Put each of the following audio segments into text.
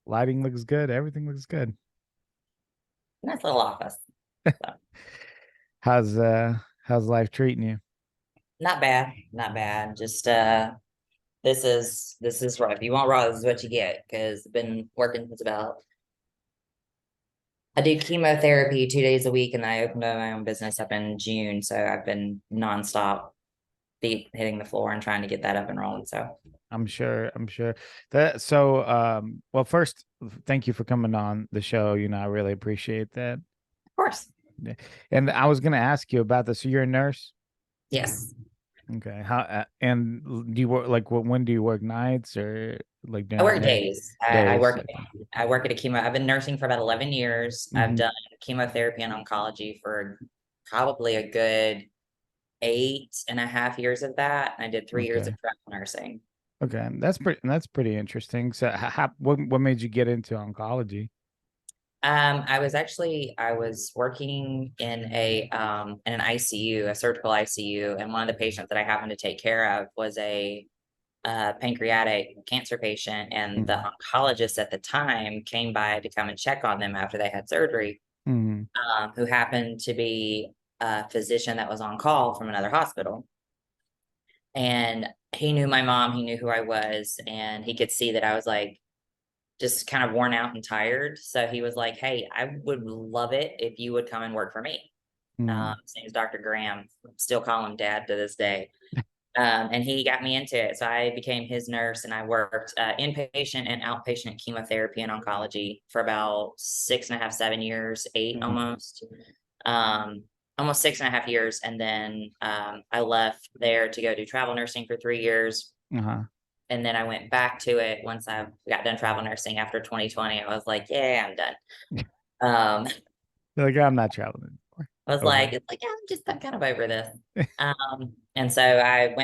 Lighting looks good. Everything looks good. Nice little office. So, How's life treating you? not bad, not bad. Just this is rough. You want raw, this is what you get. Because I've been working since about I do chemotherapy 2 days a week, and then I opened up my own business up in June. So I've been nonstop feet hitting the floor and trying to get that up and rolling. So of I'm sure that so well, first, thank you for coming on the show. I really appreciate that. course, Yeah. And I was gonna ask you about this. So you're a nurse? yes. Okay. How and do you work like when do you work nights or like I during the work day? days. Days. Okay. I work at a chemo. I've been nursing for about 11 years. I've Hmm. done chemotherapy and oncology for probably a good 8.5 years of that. I did 3 years Okay. of travel nursing. Okay. That's pretty interesting. So what made you get into oncology? I was working in an ICU, a surgical ICU, and one of the patients that I happened to take care of was a pancreatic cancer patient, and the Mm-hmm. oncologist at the time came by to come and check on them after they had surgery, Mm-hmm. who happened to be a physician that was on call from another hospital. And he knew my mom, he knew who I was, and he could see that I was like just kind of worn out and tired. So he was like, "Hey, I would love it if you would come and work for me." His name is Dr. Graham. Still call him Dad to this day. And he got me into it. So I became his nurse, and I worked inpatient and outpatient chemotherapy and oncology for about 6.5, 7 years, eight Mm-hmm. um, almost 6.5 years. And then I left there to go do travel nursing for 3 years. Uh-huh. And then I went back to it once I got done travel nursing after 2020. I was like, yeah, I'm done. Um, Like I'm not traveling anymore. I was Over. like, it's like, yeah, I'm kind of over this. And so I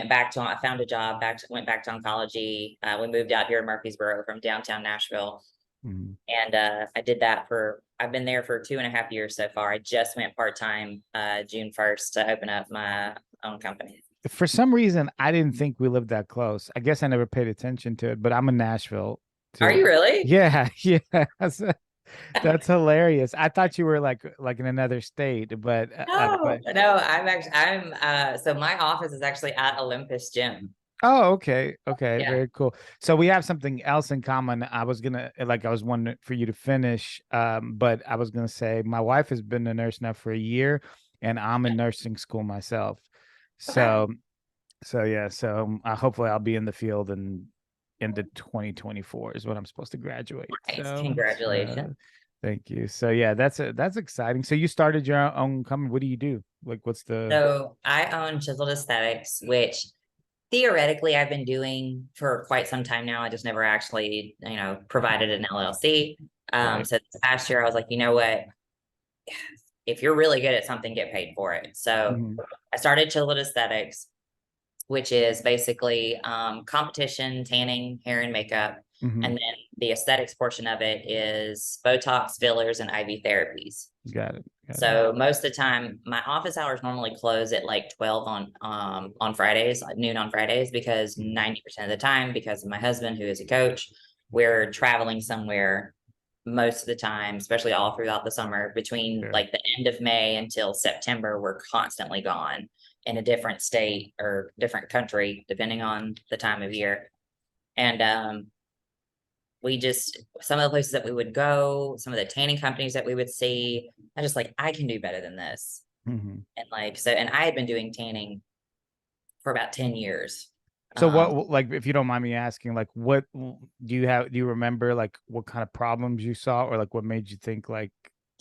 found a job, went back to oncology. We moved out here to Murfreesboro from downtown Nashville. Mhm. And I've been there for 2.5 years so far. I just went part-time June 1st to open up my own company. For some reason, I didn't think we lived that close. I guess I never paid attention to it, but I'm in Nashville Are too. you really? Yeah, yeah. That's hilarious. I thought you were like in another state, but No, no, so my office is actually at Olympus Gym. oh, okay, okay, Yeah. very cool. So we have something else in common. I was wondering for you to finish, but I was gonna say my wife has been a nurse now for a year, and I'm in nursing school myself. Okay. So So yeah, so hopefully I'll be in the field and into 2024 is when I'm supposed to graduate. Nice. So Congratulations. thank you. So yeah, that's exciting. So you started your own company. What do you do? Like what's the So I own Chiseled Aesthetics, which theoretically I've been doing for quite some time now. I just never actually, provided an LLC. right? So this past year I was like, you know what? If you're really good at something, get paid for it. So Hmm. I started Chiseled Aesthetics, which is basically competition, tanning, hair and makeup. And Hmm. then the aesthetics portion of it is Botox, fillers, and IV therapies. Got it. Got it. So most of the time, my office hours normally close at like 12 on Fridays, like noon on Fridays, because Mhm. 90% of the time, because of my husband who is a coach, we're traveling somewhere most of the time, especially all throughout the summer. Between Sure. like the end of May until September, we're constantly gone in a different state or different country, depending on the time of year. And we just some of the places that we would go, some of the tanning companies that we would see, I just like I can do better than this. Hmm. And like so, and I had been doing tanning for about 10 years. So Um, like if you don't mind me asking, like do you remember like what kind of problems you saw or like what made you think like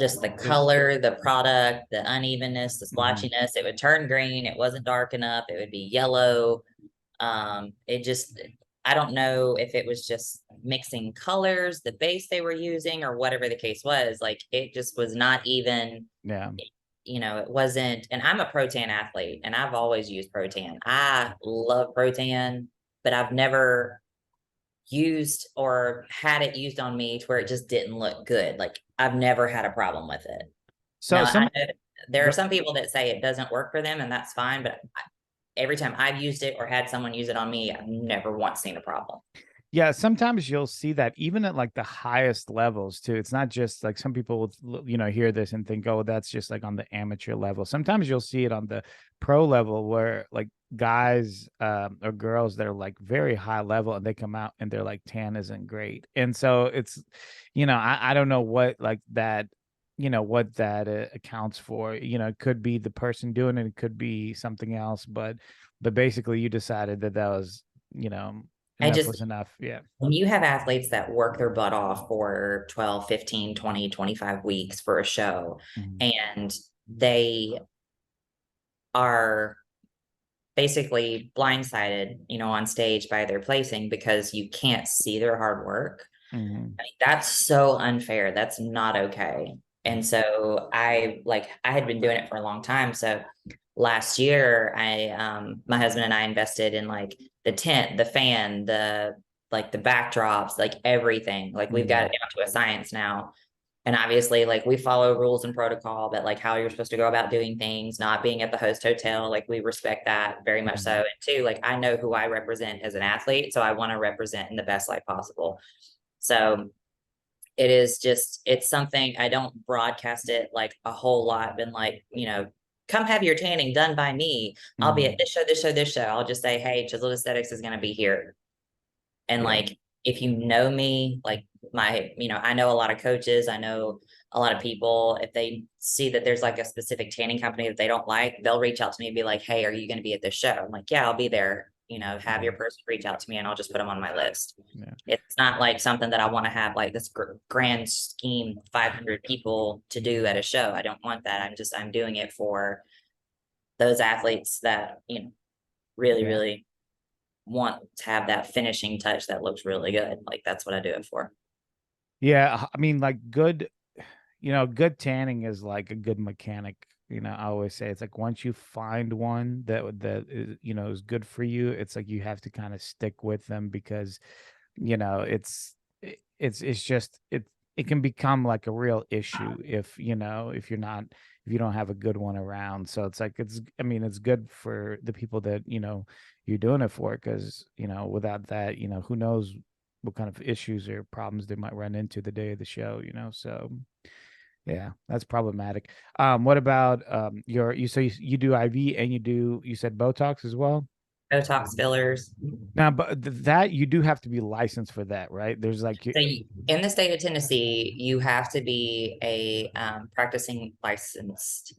just the it, color, the product, the unevenness, the mhm. splotchiness, it would turn green, it wasn't dark enough, it would be yellow. It just I don't know if it was just mixing colors, the base they were using, or whatever the case was. Like it just was not even, Yeah. it wasn't. And I'm a protein athlete, and I've always used protein. I love protein, but I've never used or had it used on me to where it just didn't look good. Like I've never had a problem with it. So Now I some know there are go, some people that say it doesn't work for them, and that's fine. But every time I've used it or had someone use it on me, I've never once seen a problem. Yeah, sometimes you'll see that even at like the highest levels too. It's not just like some people will, hear this and think, oh, that's just like on the amateur level. Sometimes you'll see it on the pro level where like guys or girls that are like very high level and they come out and they're like tan isn't great. And so it's, I don't know what like that, what that accounts for. It could be the person doing it, it could be something else, but basically you decided that that was, you know, I enough just, was enough. Yeah. when you have athletes that work their butt off for 12, 15, 20, 25 weeks for a show, Mhm. and they are basically blindsided, on stage by their placing because you can't see their hard work. Mhm. I mean, that's so unfair. That's not okay. And so I had been doing it for a long time. So last year my husband and I invested in like the tent, the fan, the backdrops, like everything. Like we've got Mhm. it down to a science now. And obviously, like we follow rules and protocol, but like how you're supposed to go about doing things, not being at the host hotel, like we respect that very much so. Mhm. And two, like I know who I represent as an athlete, so I want to represent in the best light possible. So it is just, it's something I don't broadcast it like a whole lot, been like, come have your tanning done by me. I'll be at Mhm. this show, this show, this show. I'll just say, hey, Chiseled Aesthetics is going to be here. And Yeah. like, if you know me, like I know a lot of coaches, I know a lot of people. If they see that there's like a specific tanning company that they don't like, they'll reach out to me and be like, hey, are you going to be at this show? I'm like, yeah, I'll be there. Have Yeah. your person reach out to me and I'll just put them on my list. Yeah. It's not like something that I want to have like this grand scheme, 500 people to do at a show. I don't want that. I'm doing it for those athletes that, really, Yeah. really want to have that finishing touch that looks really good. Like that's what I do it for. Yeah. I mean, like good tanning is like a good mechanic. I always say it's like once you find one that is, is good for you, it's like you have to kind of stick with them because it's just it can become like a real issue if if you're not if you don't have a good one around. So it's like I mean it's good for the people that you're doing it for, because without that who knows what kind of issues or problems they might run into the day of the show. So yeah, that's problematic. What about you do IV and you said Botox as well? Botox fillers. Now, but that you do have to be licensed for that, right? There's like So in the state of Tennessee, you have to be a practicing and licensed.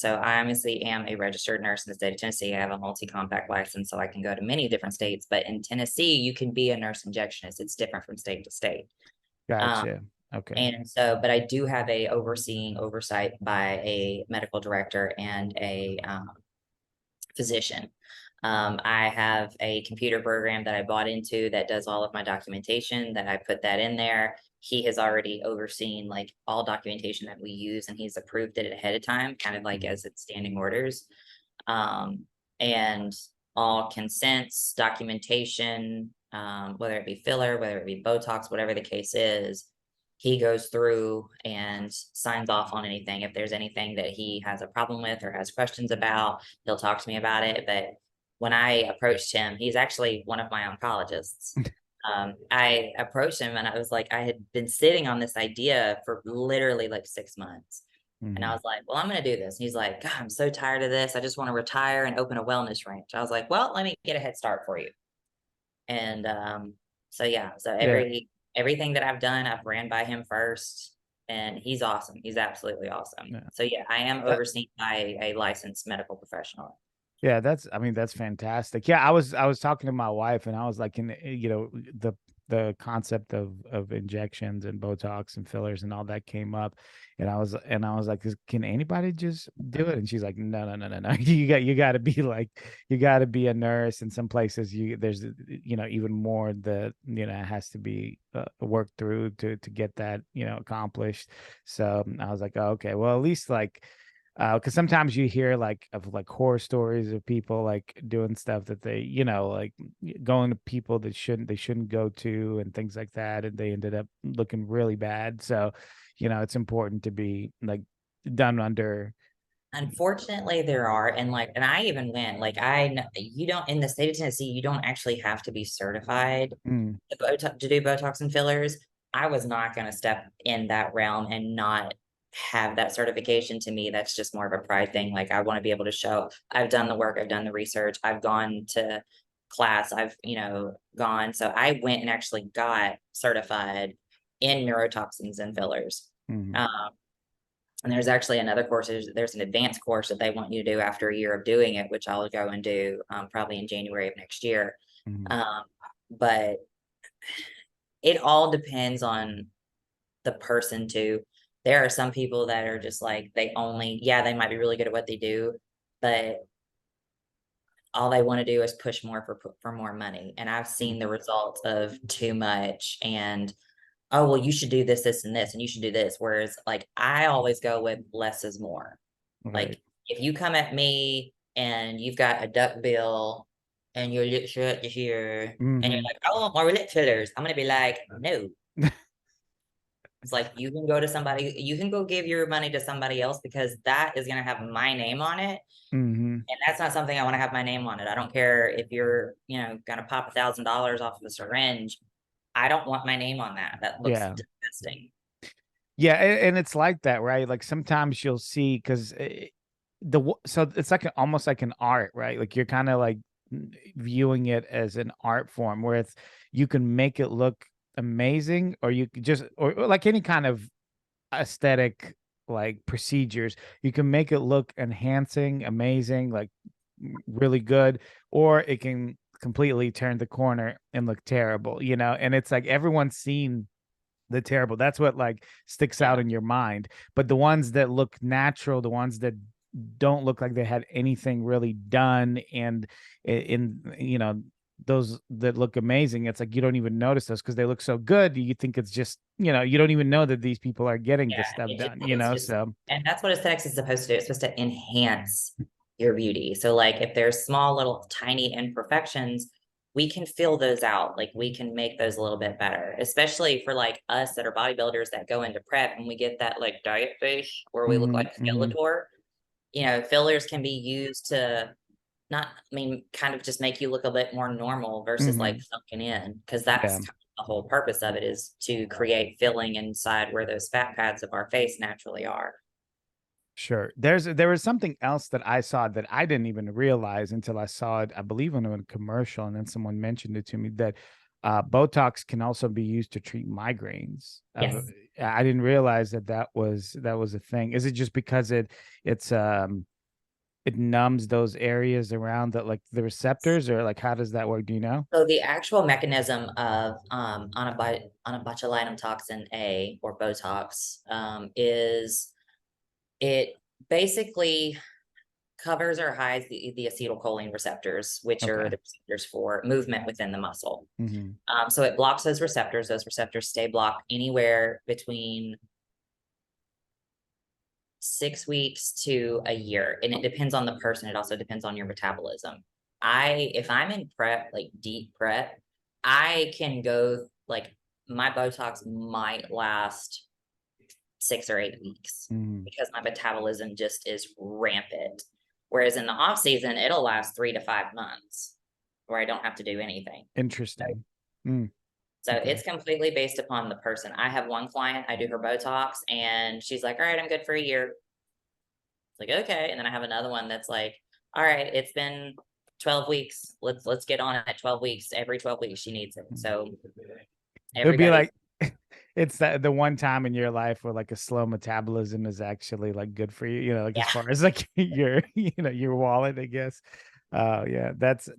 So I obviously am a registered nurse in the state of Tennessee. I have a multi-compact license, so I can go to many different states. But in Tennessee, you can be a nurse injectionist. It's different from state to state. Um, gotcha. Okay. and so, but I do have a oversight by a medical director and a physician. I have a computer program that I bought into that does all of my documentation, that I put that in there. He has already overseen like all documentation that we use, and he's approved it ahead of time, kind of like Mhm. as it's standing orders. And all consents, documentation, whether it be filler, whether it be Botox, whatever the case is, he goes through and signs off on anything. If there's anything that he has a problem with or has questions about, he'll talk to me about it. But when I approached him, he's actually one of my oncologists. I approached him and I was like, I had been sitting on this idea for literally like 6 months. And I Mhm. was like, well, I'm going to do this. And he's like, God, I'm so tired of this. I just want to retire and open a wellness ranch. I was like, well, let me get a head start for you. And so yeah, so Yeah. everything that I've done, I've ran by him first, and he's awesome. He's absolutely awesome. Yeah. So yeah, I am That, overseen by a licensed medical professional. yeah, I mean, that's fantastic. Yeah, I was talking to my wife and I was like, the concept of injections and Botox and fillers and all that came up, and I was like, can anybody just do it? And she's like, no, no, no, no, no. You got to be like, you got to be a nurse. In some places, there's even more that has to be worked through to get that accomplished. So I was like, oh, okay, well, at least like because sometimes you hear like of like horror stories of people like doing stuff that they like going to people that they shouldn't go to and things like that, and they ended up looking really bad. So it's important to be like done under Unfortunately, there are, and like, and I even went, like, you don't, in the state of Tennessee, you don't actually have to be certified Mm, to do Botox and fillers. I was not going to step in that realm and not have that certification. To me, that's just more of a pride thing. Like, I want to be able to show I've done the work, I've done the research, I've gone to class, I've, gone. So I went and actually got certified in neurotoxins and fillers. mm, Um, and there's actually another course, there's an advanced course that they want you to do after a year of doing it, which I'll go and do probably in January of next year. mm. Um, but it all depends on the person too. There are some people that are just like, yeah, they might be really good at what they do, but all they want to do is push more for more money. And I've seen the results of too much and, oh, well, you should do this, this, and this, and you should do this. Whereas like I always go with less is more. Right. Like if you come at me and you've got a duck bill and your lip shirt is here and you're Hmm. like, I want more lip fillers, I'm gonna be like, no. It's like you can go to somebody, you can go give your money to somebody else because that is gonna have my name on it. Hmm. And that's not something I want to have my name on it. I don't care if you're, gonna pop $1,000 off of a syringe. I don't want my name on that. That looks Yeah. disgusting. Yeah, and it's like that, right? Like sometimes you'll see because so it's like almost like an art, right? Like you're kind of like viewing it as an art form where it's you can make it look amazing, or you could just or like any kind of aesthetic like procedures, you can make it look enhancing, amazing, like really good, or it can completely turn the corner and look terrible, and it's like everyone's seen the terrible. That's what like sticks out Yeah. in your mind. But the ones that look natural, the ones that don't look like they had anything really done, and those that look amazing, it's like you don't even notice those because they look so good. You think it's just, you don't even know that these people are getting this Yeah. stuff done, It's just, so and that's what aesthetics is supposed to do. It's supposed to enhance your beauty. So like if there's small little tiny imperfections, we can fill those out. Like we can make those a little bit better, especially for like us that are bodybuilders that go into prep and we get that like diet face where we look hmm, like hmm. Skeletor. Fillers can be used to not, I mean, kind of just make you look a bit more normal versus like Hmm. sunken in, because Yeah. that's kind of the whole purpose of it, is to create filling inside where those fat pads of our face naturally are. Sure. There was something else that I saw that I didn't even realize until I saw it, I believe, in a commercial, and then someone mentioned it to me that Botox can also be used to treat migraines. Yes. I didn't realize that was a thing. Is it just because it numbs those areas around like the receptors, or like how does that work? Do you know? So the actual mechanism of botulinum toxin A, or Botox, is it basically covers or hides the acetylcholine receptors, which are Okay. the receptors for movement within the muscle. Hmm. So it blocks those receptors. Those receptors stay blocked anywhere between 6 weeks to a year. And it depends on the person. It also depends on your metabolism. If I'm in prep, like deep prep, I can go like my Botox might last 6 or 8 weeks Hmm. because my metabolism just is rampant. Whereas in the off season, it'll last 3 to 5 months where I don't have to do anything. Interesting. Mm, So okay. it's completely based upon the person. I have one client, I do her Botox, and she's like, all right, I'm good for a year. It's like, okay. And then I have another one that's like, all right, it's been 12 weeks. Let's get on it at 12 weeks. Every 12 weeks she needs it. Mm. So It would be everybody's, like it's that the one time in your life where like a slow metabolism is actually like good for you, like as yeah. far as like your wallet, I guess. That's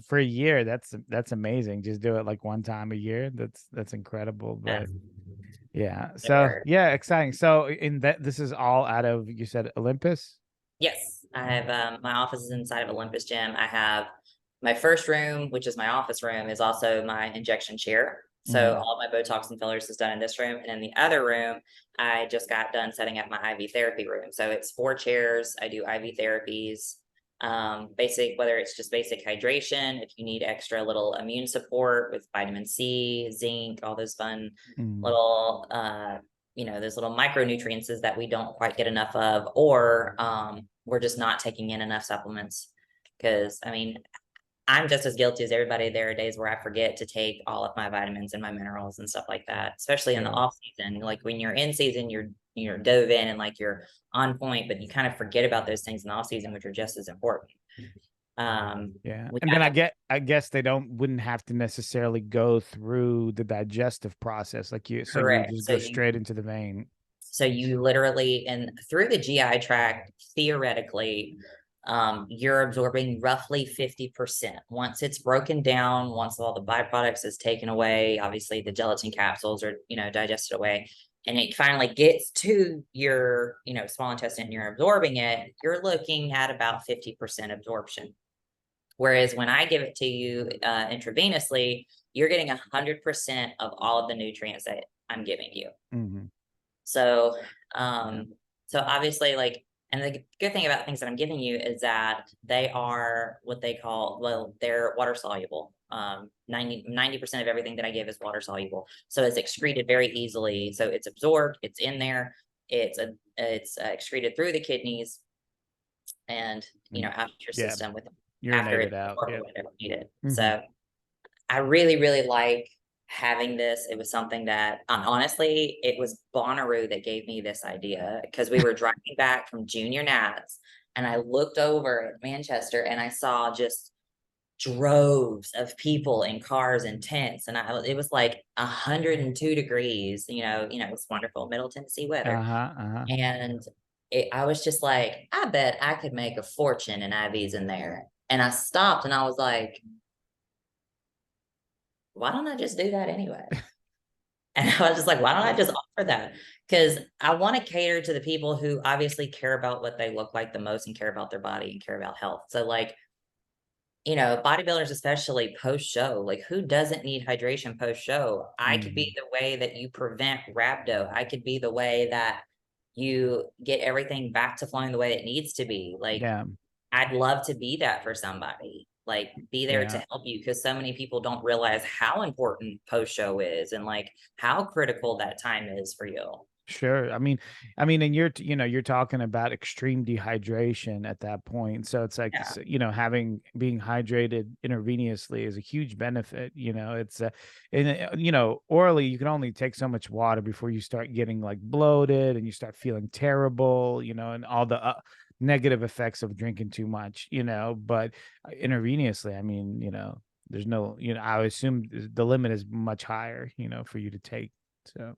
for a year. That's amazing. Just do it like one time a year. That's incredible. Yeah. But yeah, so Or yeah, exciting. So in that this is all out of, you said, Olympus? yes, I have my office is inside of Olympus Gym. I have my first room, which is my office room, is also my injection chair. So Hmm. all my Botox and fillers is done in this room. And in the other room, I just got done setting up my IV therapy room. So it's 4 chairs. I do IV therapies, basic, whether it's just basic hydration, if you need extra little immune support with vitamin C, zinc, all those fun Hmm. little those little micronutrients that we don't quite get enough of, or we're just not taking in enough supplements. Because I mean, I'm just as guilty as everybody. There are days where I forget to take all of my vitamins and my minerals and stuff like that, especially in the Sure. off season. Like when you're in season, you're dove in and like you're on point, but you kind of forget about those things in the off season, which are just as important. Yeah. We And then kind of I guess they wouldn't have to necessarily go through the digestive process like so you would correct. just go straight into the vein. So you literally, and through the GI tract, theoretically, you're absorbing roughly 50%. Once it's broken down, once all the byproducts is taken away, obviously the gelatin capsules are, digested away, and it finally gets to your, small intestine and you're absorbing it, you're looking at about 50% absorption. Whereas when I give it to you intravenously, you're getting 100% of all of the nutrients that I'm giving you. Hmm. So, Yeah. so obviously, like, and the good thing about things that I'm giving you is that they are what they call, well, they're water soluble. 90% of everything that I give is water soluble. So it's excreted very easily. So it's absorbed, it's in there, it's excreted through the kidneys and, And out of your yeah, system with after urinate it it's out. absorbed Yeah. or whatever needed. Hmm. So I really, really like having this. It was something that, honestly, it was Bonnaroo that gave me this idea because we were driving back from Junior Nats, and I looked over at Manchester and I saw just droves of people in cars and tents, and it was like 102 degrees. It was wonderful Middle Tennessee weather, Uh-huh. Uh-huh. and I was just like, I bet I could make a fortune in IVs in there. And I stopped and I was like, why don't I just do that anyway? And I was just like, why don't I just offer that? Because I want to cater to the people who obviously care about what they look like the most and care about their body and care about health. So, like, bodybuilders, especially post show, like, who doesn't need hydration post show? I could be Hmm. the way that you prevent rhabdo. I could be the way that you get everything back to flowing the way it needs to be. Like, Yeah. I'd love to be that for somebody, like be there Yeah. to help you, because so many people don't realize how important post show is and like how critical that time is for you. Sure. I mean, and you're talking about extreme dehydration at that point. So it's like, Yeah. being hydrated intravenously is a huge benefit. And orally, you can only take so much water before you start getting like bloated and you start feeling terrible, and all the negative effects of drinking too much, but intravenously, I mean, there's no, I would assume the limit is much higher, for you to take. So.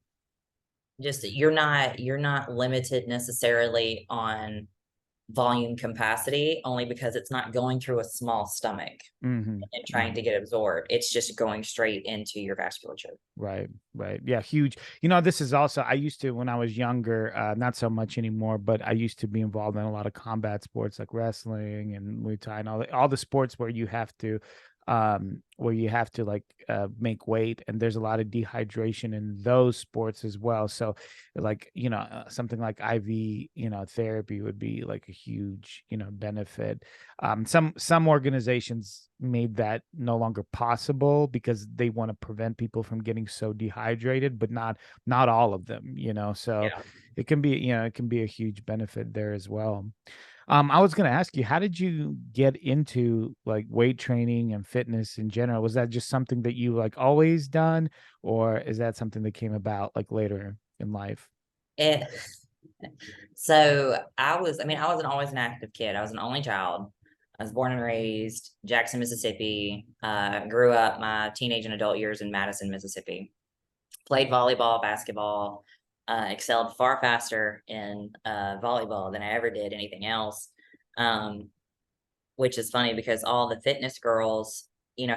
Just you're not limited necessarily on volume capacity, only because it's not going through a small stomach Hmm. and trying to Hmm. get absorbed. It's just going straight into your vasculature. Right, right. Yeah, huge. This is also, I used to, when I was younger, not so much anymore, but I used to be involved in a lot of combat sports like wrestling and Muay Thai and all the sports where you have to like make weight, and there's a lot of dehydration in those sports as well. So like, something like IV, therapy would be like a huge, benefit. Some organizations made that no longer possible because they want to prevent people from getting so dehydrated, but not all of them, so Yeah. it can be a huge benefit there as well. I was going to ask you, how did you get into like weight training and fitness in general? Was that just something that you like always done, or is that something that came about like later in life? It, so I wasn't always an active kid. I was an only child. I was born and raised Jackson, Mississippi. Grew up my teenage and adult years in Madison, Mississippi. Played volleyball, basketball, excelled far faster in volleyball than I ever did anything else. Um, which is funny because all the fitness girls,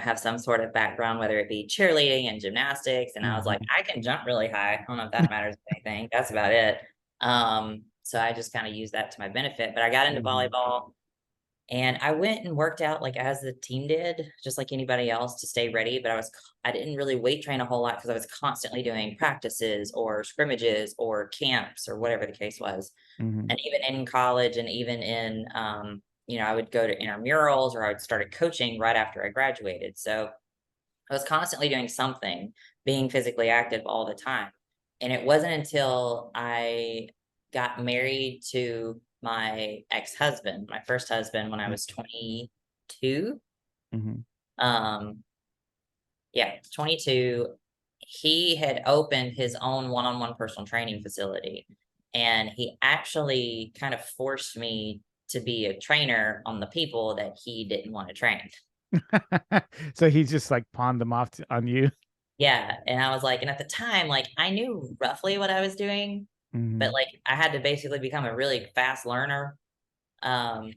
have some sort of background, whether it be cheerleading and gymnastics. And I was like, Hmm. I can jump really high. I don't know if that matters anything. That's about it. So I just kind of used that to my benefit. But I got into Hmm. volleyball and I went and worked out like as the team did, just like anybody else to stay ready. But I didn't really weight train a whole lot because I was constantly doing practices or scrimmages or camps or whatever the case was. Hmm. And even in college and even in I would go to intramurals or I would started coaching right after I graduated. So I was constantly doing something, being physically active all the time. And it wasn't until I got married to my ex-husband, my first husband, when I was 22. Mm-hmm. Um, yeah, 22. He had opened his own one-on-one personal training facility. And he actually kind of forced me to be a trainer on the people that he didn't want to train. So he just like pawned them off on you. Yeah. And I was like, and at the time, like I knew roughly what I was doing, but Mm-hmm. like I had to basically become a really fast learner. Um,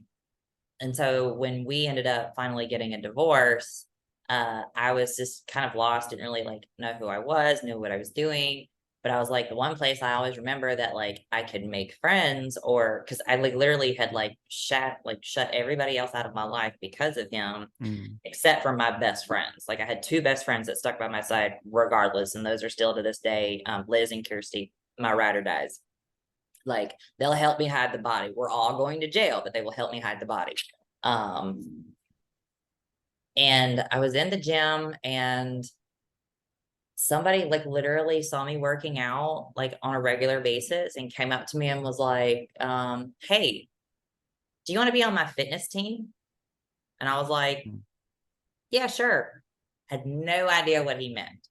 and so when we ended up finally getting a divorce, I was just kind of lost, didn't really like know who I was, knew what I was doing. But I was like, the one place I always remember that like I could make friends, or because I like literally had like shut everybody else out of my life because of him, Mm. except for my best friends. Like I had two best friends that stuck by my side regardless, and those are still to this day, Liz and Kirsty, my ride or dies. Like they'll help me hide the body. We're all going to jail, but they will help me hide the body. Um, and I was in the gym and somebody like literally saw me working out like on a regular basis and came up to me and was like, hey, do you want to be on my fitness team? And I was like, Mm. yeah, sure. Had no idea what he meant.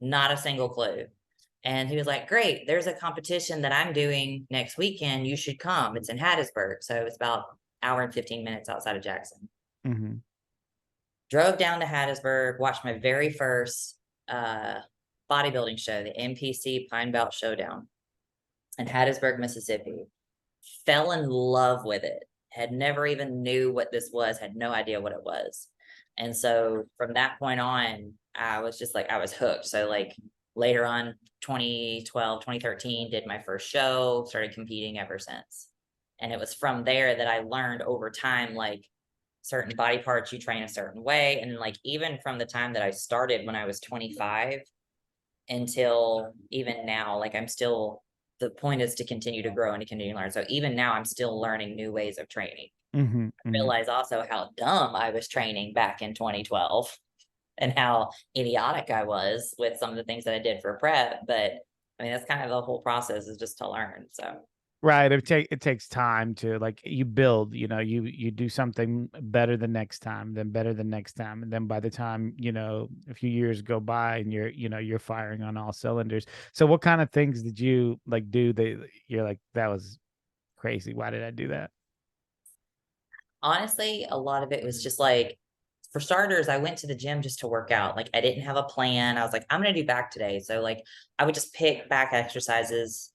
Not a single clue. And he was like, great, there's a competition that I'm doing next weekend. You should come. It's in Hattiesburg. So it's about an hour and 15 minutes outside of Jackson. Mm-hmm. Drove down to Hattiesburg, watched my very first uh, bodybuilding show, the NPC Pine Belt Showdown in Hattiesburg, Mississippi. Fell in love with it. Had never even knew what this was, had no idea what it was. And so from that point on, I was just like, I was hooked. So like later on, 2012, 2013, did my first show, started competing ever since. And it was from there that I learned over time, like certain body parts you train a certain way. And like even from the time that I started when I was 25 until even now, like I'm still, the point is to continue to grow and to continue to learn. So even now I'm still learning new ways of training. Mm-hmm. I Mm-hmm. realize also how dumb I was training back in 2012 and how idiotic I was with some of the things that I did for prep. But I mean, that's kind of the whole process, is just to learn. So Right. It takes time to like you build, you do something better the next time, then better the next time. And then by the time, a few years go by and you're firing on all cylinders. So what kind of things did you like do that you're like, that was crazy? Why did I do that? honestly, a lot of it was just like, for starters, I went to the gym just to work out. Like I didn't have a plan. I was like, I'm gonna do back today. So like I would just pick back exercises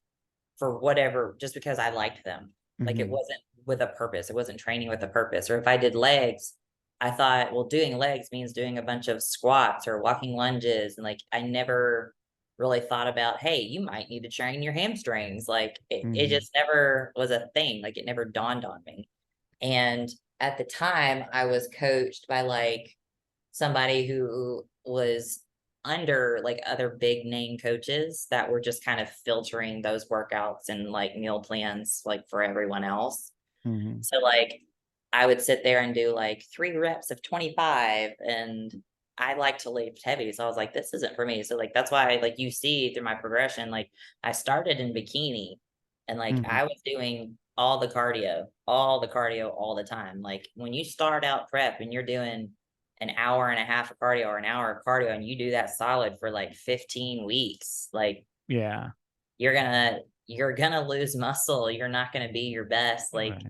for whatever, just because I liked them. Like it Mm-hmm. wasn't with a purpose. It wasn't training with a purpose. Or if I did legs, I thought, well, doing legs means doing a bunch of squats or walking lunges. And like I never really thought about, hey, you might need to train your hamstrings. Like it Mm-hmm. just never was a thing. Like it never dawned on me. And at the time, I was coached by like somebody who was under like other big name coaches that were just kind of filtering those workouts and like meal plans like for everyone else. Mm-hmm. So like I would sit there and do like 3 reps of 25, and I like to lift heavy. So I was like, this isn't for me. So like that's why like you see through my progression, like I started in bikini and like Mm-hmm. I was doing all the cardio all the time. Like when you start out prep and you're doing an hour and a half of cardio or an hour of cardio and you do that solid for like 15 weeks, like Yeah. you're gonna lose muscle. You're not gonna be your best. Like Right.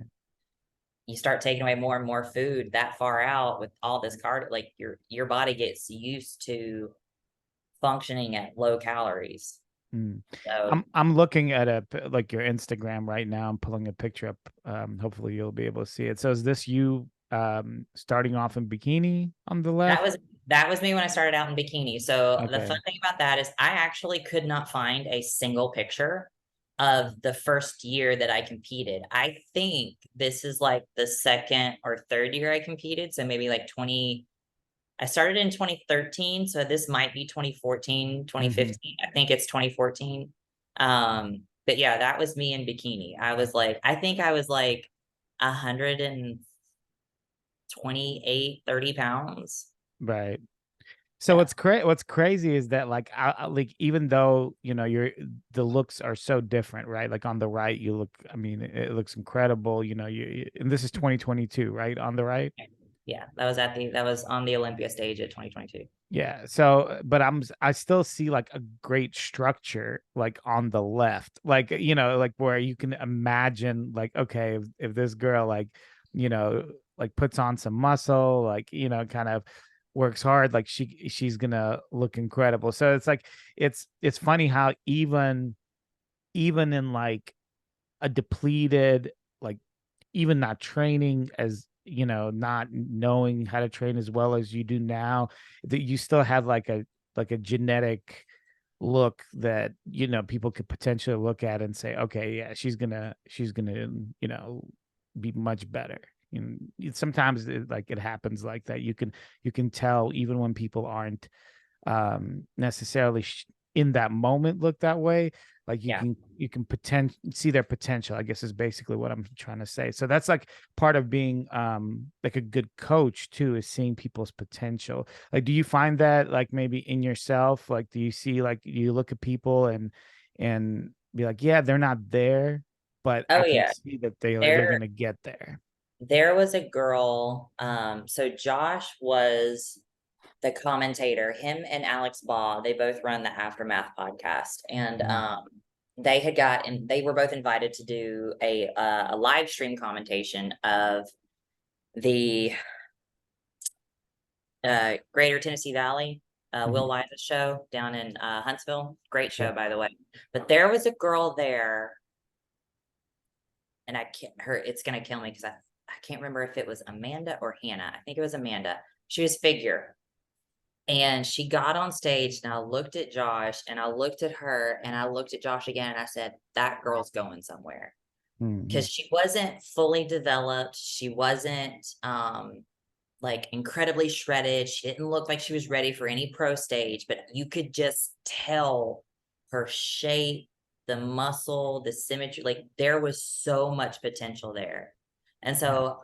you start taking away more and more food that far out with all this cardio, like your body gets used to functioning at low calories. Mm. So I'm looking at like your Instagram right now. I'm pulling a picture up. Hopefully you'll be able to see it. So is this you starting off in bikini on the that left? was that was me when I started out in bikini. So the fun Okay. thing about that is I actually could not find a single picture of the first year that I competed. I think this is like the second or third year I competed. So maybe like 20, I started in 2013. So this might be 2014, twenty Mm-hmm. fifteen. I think it's 2014. But yeah, that was me in bikini. I was like, I think I was like 128, 30 pounds. Right. So what's crazy is that like like even though the looks are so different, right? Like on the right, you look, I mean, it looks incredible. And this is 2022, right? On the right. Yeah, that was on the Olympia stage at 2022. Yeah. So, but I still see like a great structure like on the left, like like where you can imagine like, okay, if this girl like like puts on some muscle, like kind of works hard, like she's gonna look incredible. So it's like it's funny how even in like a depleted, like even not training as not knowing how to train as well as you do now, that you still have like a genetic look that people could potentially look at and say, okay, yeah, she's gonna be much better. Sometimes like it happens like that. You can tell even when people aren't necessarily in that moment look that way, like Yeah. you can see their potential, I guess, is basically what I'm trying to say. So that's like part of being like a good coach too, is seeing people's potential. Like, do you find that like maybe in yourself, like do you see, like you look at people and be like, yeah, they're not there, but I Oh can yeah. see that they're There gonna get there. there was a girl, so Josh was the commentator. Him and Alex Baugh, they both run the Aftermath podcast, and Mhm. they were both invited to do a live stream commentation of the Greater Tennessee Valley, Will Mhm. Wise's show down in Huntsville. Great Yeah. show, by the way. But there was a girl there, and I can't her. It's gonna kill me because I can't remember if it was Amanda or Hannah. I think it was Amanda. She was figure. And she got on stage, and I looked at Josh, and I looked at her, and I looked at Josh again, and I said, that girl's going somewhere. Mhm. Because she wasn't fully developed. She wasn't like incredibly shredded. She didn't look like she was ready for any pro stage, but you could just tell her shape, the muscle, the symmetry, like there was so much potential there. And Yeah. so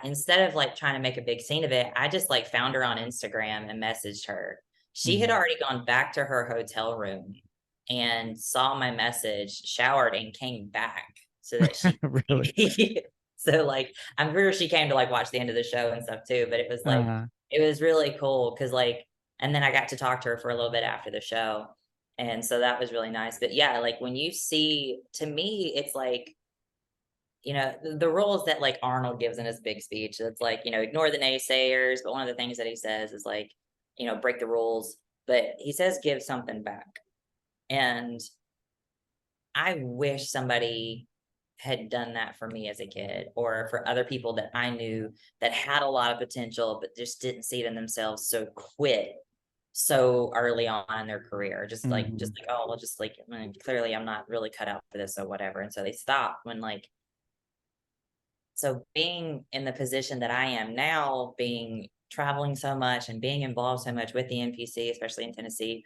instead of like trying to make a big scene of it, I just like found her on Instagram and messaged her. She had Mhm. already gone back to her hotel room and saw my message, showered, and came back so that she Really. so like I'm sure she came to like watch the end of the show and stuff too, but it was like uh it was really cool because like and then I got to talk to her for a little bit after the show. And so that was really nice. But yeah, like when you see, to me, it's like, the rules that like Arnold gives in his big speech. It's like, ignore the naysayers. But one of the things that he says is like, break the rules. But he says give something back. And I wish somebody had done that for me as a kid or for other people that I knew that had a lot of potential, but just didn't see it in themselves. So quit so early on in their career. mhm. Oh, well, just like, I mean, clearly I'm not really cut out for this or whatever. And so they stop when like, so being in the position that I am now, being traveling so much and being involved so much with the NPC, especially in Tennessee,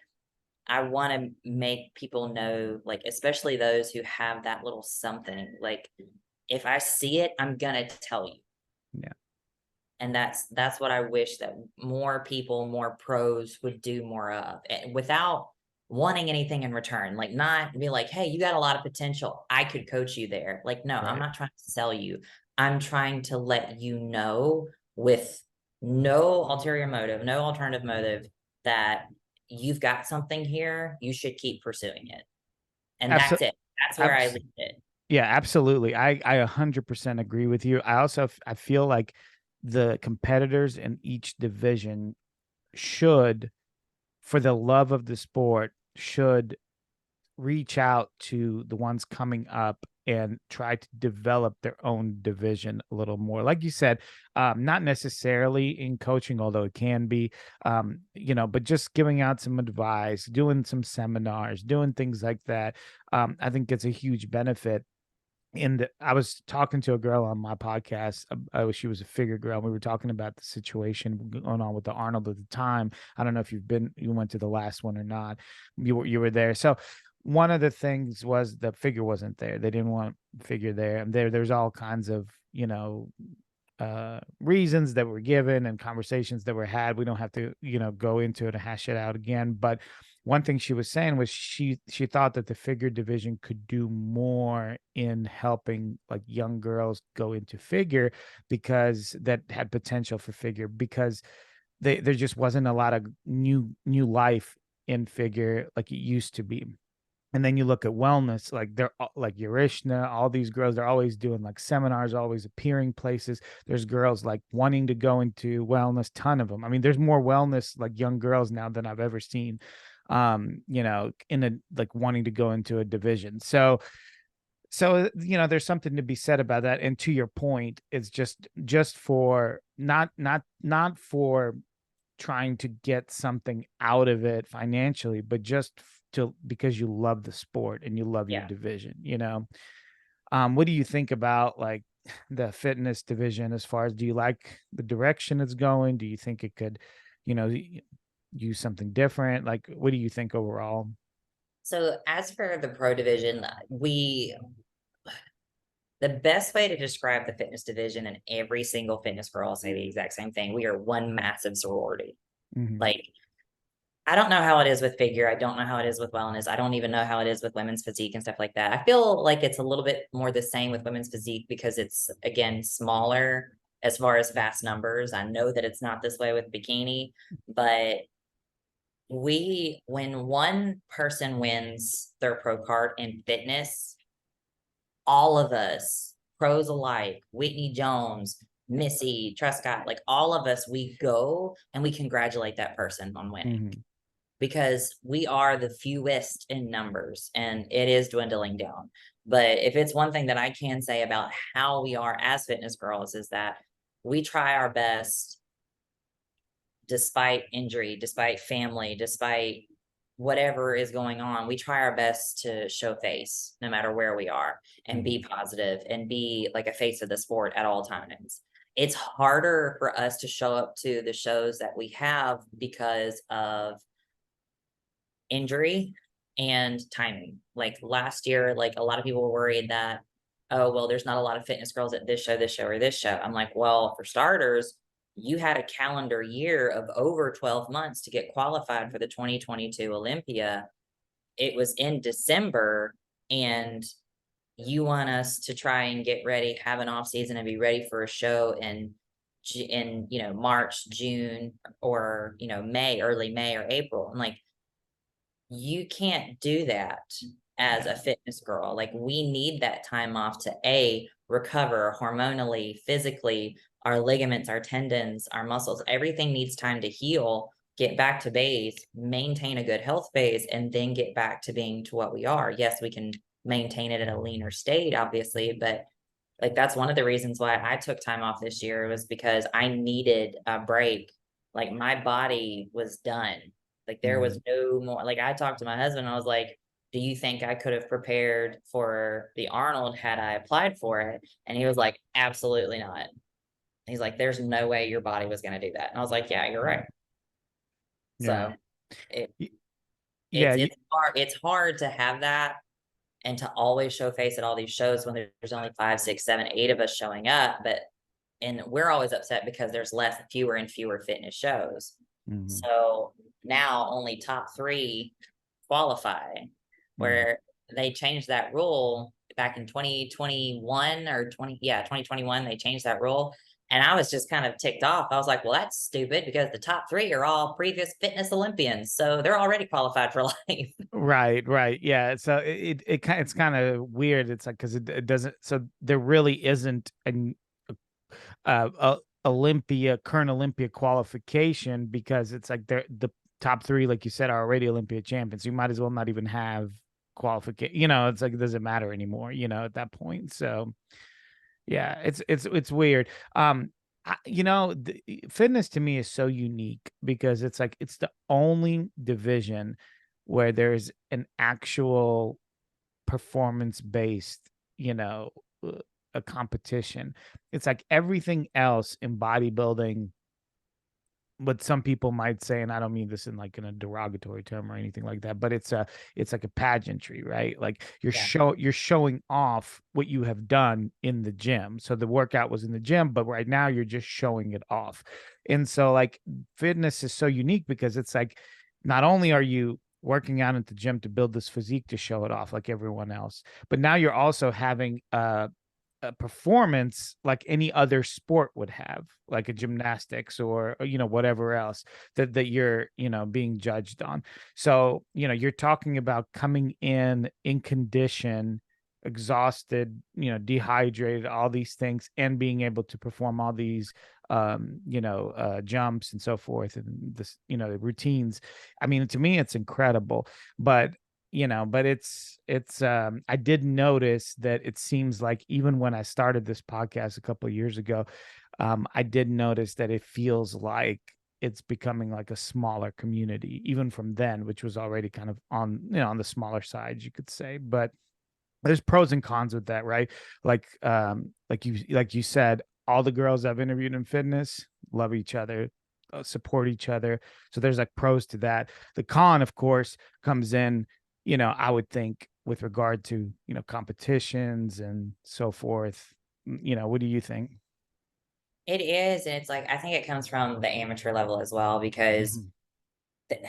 I want to make people know, like, especially those who have that little something, like, if I see it, I'm gonna tell you. Yeah. And that's what I wish that more people, more pros would do more of, without wanting anything in return. Like, not be like, hey, you got a lot of potential. I could coach you there. Like, no, I'm Right. not trying to sell you. I'm trying to let you know with no ulterior motive, no alternative motive, that you've got something here. You should keep pursuing it. And that's Absolutely. it. That's where I leave it. Yeah, absolutely. I 100% agree with you. I also I feel like the competitors in each division should, for the love of the sport, should reach out to the ones coming up and try to develop their own division a little more. Like you said, not necessarily in coaching, although it can be, but just giving out some advice, doing some seminars, doing things like that. I think it's a huge benefit. And I was talking to a girl on my podcast. She was a figure girl. And we were talking about the situation going on with the Arnold at the time. I don't know if you went to the last one or not. You were there. So one of the things was the figure wasn't there. They didn't want figure there. And there's all kinds of reasons that were given and conversations that were had. We don't have to, go into it and hash it out again. But one thing she was saying was she thought that the figure division could do more in helping like young girls go into figure, because that had potential for figure, because there just wasn't a lot of new life in figure like it used to be. And then you look at wellness, like like Yarishna, all these girls, they're always doing like seminars, always appearing places. There's girls like wanting to go into wellness, ton of them. I mean, there's more wellness like young girls now than I've ever seen, in a like wanting to go into a division. So there's something to be said about that. And to your point, it's just for not for trying to get something out of it financially, but just to because you love the sport and you love your Yeah. division. What do you think about like the fitness division, as far as, do you like the direction it's going? Do you think it could, use something different? Like, what do you think overall? So as for the pro division, the best way to describe the fitness division, and every single fitness girl will say the exact same thing: we are one massive sorority. Hmm. Like, I don't know how it is with figure. I don't know how it is with wellness. I don't even know how it is with women's physique and stuff like that. I feel like it's a little bit more the same with women's physique because it's, again, smaller as far as vast numbers. I know that it's not this way with bikini, but when one person wins their pro card in fitness, all of us, pros alike, Whitney Jones, Missy, Truscott, like all of us, we go and we congratulate that person on winning, Hmm. because we are the fewest in numbers and it is dwindling down. But if it's one thing that I can say about how we are as fitness girls, is that we try our best, despite injury, despite family, despite whatever is going on. We try our best to show face no matter where we are, and be positive and be like a face of the sport at all times. It's harder for us to show up to the shows that we have because of injury and timing. Like last year, like a lot of people were worried that, oh, well, there's not a lot of fitness girls at this show, or this show. I'm like, well, for starters, you had a calendar year of over 12 months to get qualified for the 2022 Olympia. It was in December, and you want us to try and get ready, have an off season, and be ready for a show in March, June, or May, early May or April. And like, you can't do that as a Yeah. fitness girl. Like, we need that time off to A, recover hormonally, physically, our ligaments, our tendons, our muscles, everything needs time to heal, get back to base, maintain a good health base, and then get back to being to what we are. Yes, we can maintain it in a leaner state, obviously, but like, that's one of the reasons why I took time off this year, was because I needed a break. Like, my body was done. Like, there Hmm. was no more. Like, I talked to my husband, I was like, do you think I could have prepared for the Arnold had I applied for it? And he was like, absolutely not. He's like, there's no way your body was going to do that. And I was like, yeah, you're right. Yeah. So it Y- Yeah. it's hard to have that, and to always show face at all these shows when there's only 5, 6, 7, 8 of us showing up. But and we're always upset because there's fewer and fewer fitness shows. Mhm. So now only top 3 qualify, Mhm. where they changed that rule back in 2021 or 2021. They changed that rule. And I was just kind of ticked off. I was like, well, that's stupid, because the top 3 are all previous fitness Olympians. So they're already qualified for life. Right, right. Yeah. So it's kind of weird. It's like, because it doesn't. So there really isn't an current Olympia qualification, because it's like the top three, like you said, are already Olympia champions. You might as well not even have qualification. It's like it doesn't matter anymore. At that point. So yeah, it's weird. Fitness to me is so unique, because it's like it's the only division where there's an actual performance based, you know, uh, a competition. It's like everything else in bodybuilding what some people might say, and I don't mean this in like in a derogatory term or anything like that, but it's like a pageantry, right? Like Yeah. you're showing off what you have done in the gym. So the workout was in the gym, but right now you're just showing it off. And so like fitness is so unique because it's like not only are you working out at the gym to build this physique to show it off like everyone else, but now you're also having a performance like any other sport would have, like a gymnastics or whatever else that you're being judged on. So you're talking about coming in condition, exhausted, dehydrated, all these things, and being able to perform all these jumps and so forth, and this the routines. I mean, to me it's incredible. But it's I did notice that it seems like even when I started this podcast a couple of years ago, I did notice that it feels like it's becoming like a smaller community even from then, which was already kind of on the smaller side, you could say. But there's pros and cons with that, right? Like you said, all the girls I've interviewed in fitness love each other, support each other. So there's like pros to that. The con, of course, comes in, I would think with regard to, competitions and so forth. What do you think? It is, and it's like I think it comes from the amateur level as well, because Mhm. th-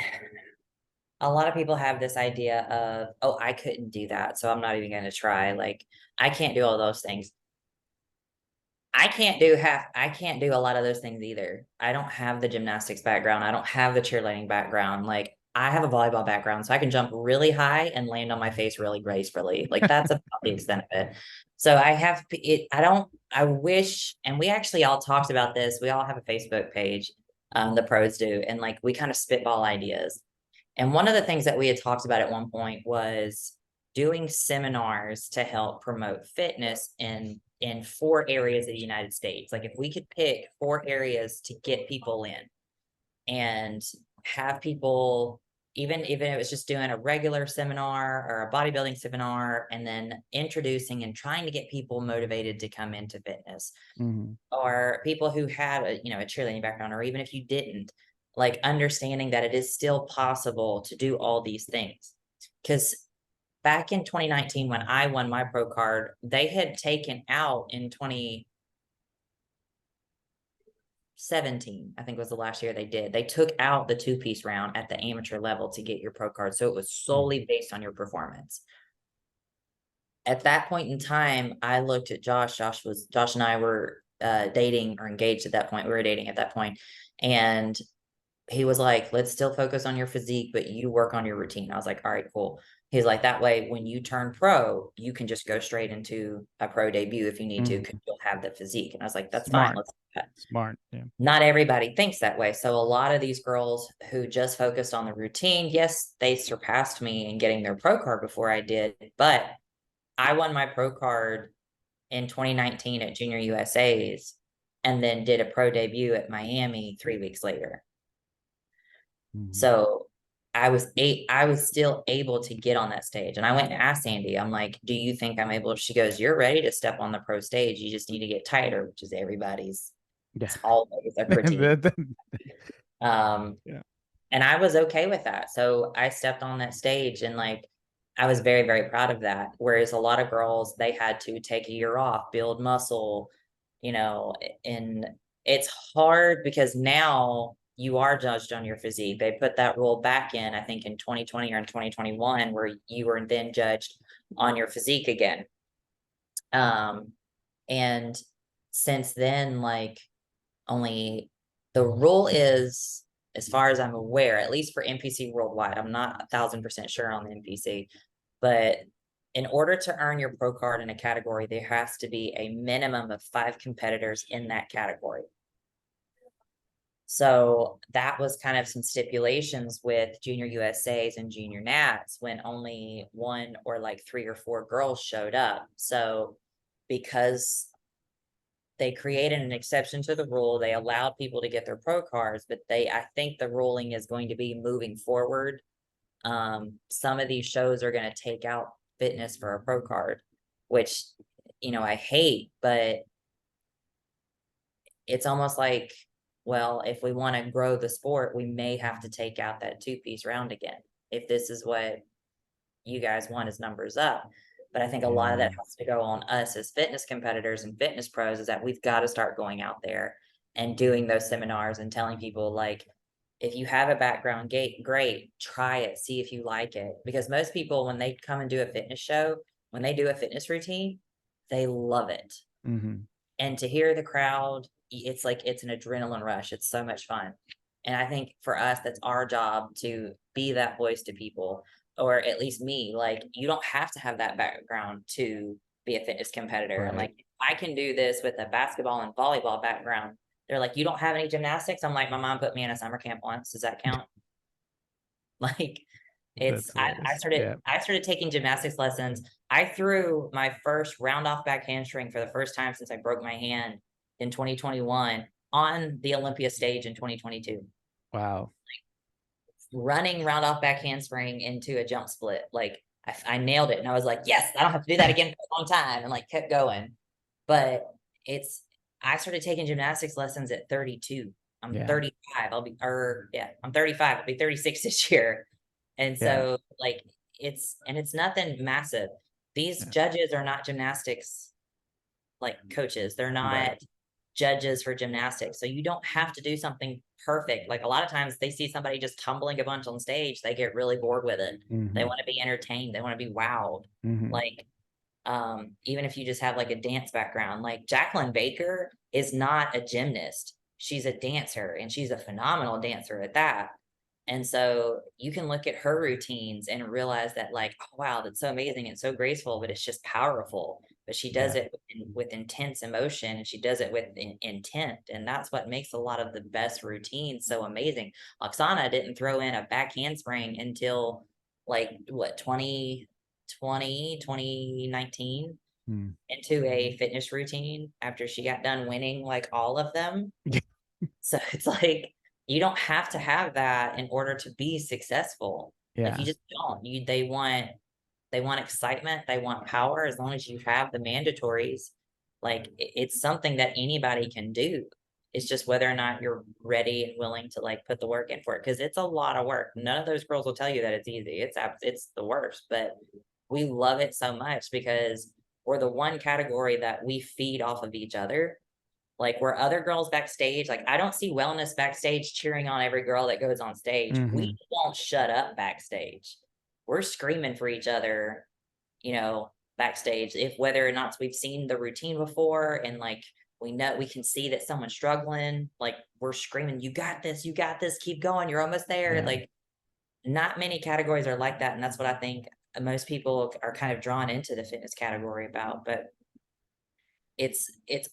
a lot of people have this idea of, oh, I couldn't do that, so I'm not even going to try. Like, I can't do all those things. I can't do a lot of those things either. I don't have the gymnastics background. I don't have the cheerleading background. Like, I have a volleyball background, so I can jump really high and land on my face really gracefully. Like, that's about the extent of it. So I have it. I wish, and we actually all talked about this. We all have a Facebook page, the pros do, and like we kind of spitball ideas. And one of the things that we had talked about at one point was doing seminars to help promote fitness in 4 areas of the United States. Like if we could pick 4 areas to get people in and have people, even if it was just doing a regular seminar or a bodybuilding seminar, and then introducing and trying to get people motivated to come into fitness, Mhm. or people who had a cheerleading background, or even if you didn't, like understanding that it is still possible to do all these things. Because back in 2019, when I won my pro card, they had taken out in 2017, I think was the last year they did. They took out the 2-piece round at the amateur level to get your pro card. So it was Mhm. solely based on your performance. At that point in time, I looked at Josh. Josh and I were dating or engaged at that point. We were dating at that point, and he was like, "Let's still focus on your physique, but you work on your routine." I was like, "All right, cool." He's like, "That way, when you turn pro, you can just go straight into a pro debut if you need to, Mhm. because you'll have the physique." And I was like, "That's fine. Smart. Let's do that." Smart. Yeah. Not everybody thinks that way. So a lot of these girls who just focused on the routine, yes, they surpassed me in getting their pro card before I did, but I won my pro card in 2019 at Junior USA's, and then did a pro debut at Miami 3 weeks later. Mhm. So I was still able to get on that stage. And I went and asked Sandy, I'm like, "Do you think I'm able?" She goes, "You're ready to step on the pro stage. You just need to get tighter," which is everybody's, Yeah. it's always a critique. Um, Yeah. and I was okay with that. So I stepped on that stage, and like I was very, very proud of that. Whereas a lot of girls, they had to take a year off, build muscle, you know, and it's hard because now you are judged on your physique. They put that rule back in, I think in 2020 or in 2021, where you were then judged on your physique again. Um, and since then, like only the rule is, as far as I'm aware, at least for NPC worldwide, I'm not 1,000% sure on the NPC, but in order to earn your pro card in a category, there has to be a minimum of 5 competitors in that category. So that was kind of some stipulations with Junior USA's and Junior Nats when only one or like 3 or 4 girls showed up. So because they created an exception to the rule, they allowed people to get their pro cards, but I think the ruling is going to be moving forward. Some of these shows are going to take out fitness for a pro card, which, I hate, but it's almost like well, if we want to grow the sport, we may have to take out that 2-piece round again. If this is what you guys want as numbers up. But I think a lot of Yeah. that has to go on us as fitness competitors and fitness pros, is that we've got to start going out there and doing those seminars and telling people, like, if you have a background gate, great, try it, see if you like it. Because most people, when they come and do a fitness show, when they do a fitness routine, they love it. Mm-hmm. And to hear the crowd, it's like it's an adrenaline rush. It's so much fun. And I think for us, that's our job, to be that voice to people, or at least me. Like, you don't have to have that background to be a fitness competitor. And Right. like, I can do this with a basketball and volleyball background. They're like, you don't have any gymnastics? I'm like, my mom put me in a summer camp once. Does that count? Like, it's That's hilarious. Yeah. I started taking gymnastics lessons. I threw my first round off back handstring for the first time since I broke my hand in 2021 on the Olympia stage in 2022. Wow. Running round off back handspring into a jump split. Like, I nailed it, and I was like, yes, I don't have to do that again for a long time, and like kept going. But it's I started taking gymnastics lessons at 32. I'm Yeah. 35. I'm 35. I'll be 36 this year. And Yeah. so like it's nothing massive. These Yeah. judges are not gymnastics like coaches. They're Right. not judges for gymnastics. So you don't have to do something perfect. Like, a lot of times they see somebody just tumbling a bunch on stage, they get really bored with it. They Mm-hmm. want to be entertained. They want to be wowed. Mm-hmm. Like, even if you just have like a dance background, like Jacqueline Baker is not a gymnast. She's a dancer, and she's a phenomenal dancer at that. And so you can look at her routines and realize that, like, oh, wow, that's so amazing and so graceful, but it's just powerful. But she does Yeah. it with intense emotion, and she does it with intent. And that's what makes a lot of the best routines so amazing. Oksana didn't throw in a back handspring until like what, 2019 Mm. into a fitness routine after she got done winning like all of them. So it's like, you don't have to have that in order to be successful. Like, you Yeah. just don't. They want excitement, they want power. As long as you have the mandatories, like, it's something that anybody can do. It's just whether or not you're ready and willing to like put the work in for it, because it's a lot of work. None of those girls will tell you that it's easy. It's the worst, but we love it so much because we're the one category that we feed off of each other. Like, where other girls backstage, like, I don't see wellness backstage cheering on every girl that goes on stage. We Mm-hmm. won't shut up backstage. We're screaming for each other, backstage, if whether or not we've seen the routine before, and like, we know we can see that someone's struggling, like, we're screaming, you got this, keep going, you're almost there. Yeah. Like, not many categories are like that. And that's what I think most people are kind of drawn into the fitness category about. But it's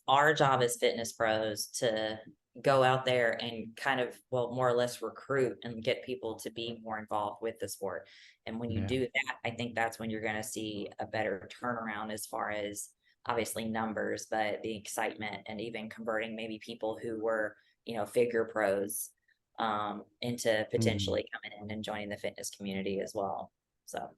our job as fitness pros to go out there and kind of, well, more or less recruit and get people to be more involved with the sport. And when you Yeah. do that, I think that's when you're going to see a better turnaround as far as obviously numbers, but the excitement, and even converting maybe people who were, figure pros, into Mm. potentially coming in and joining the fitness community as well. So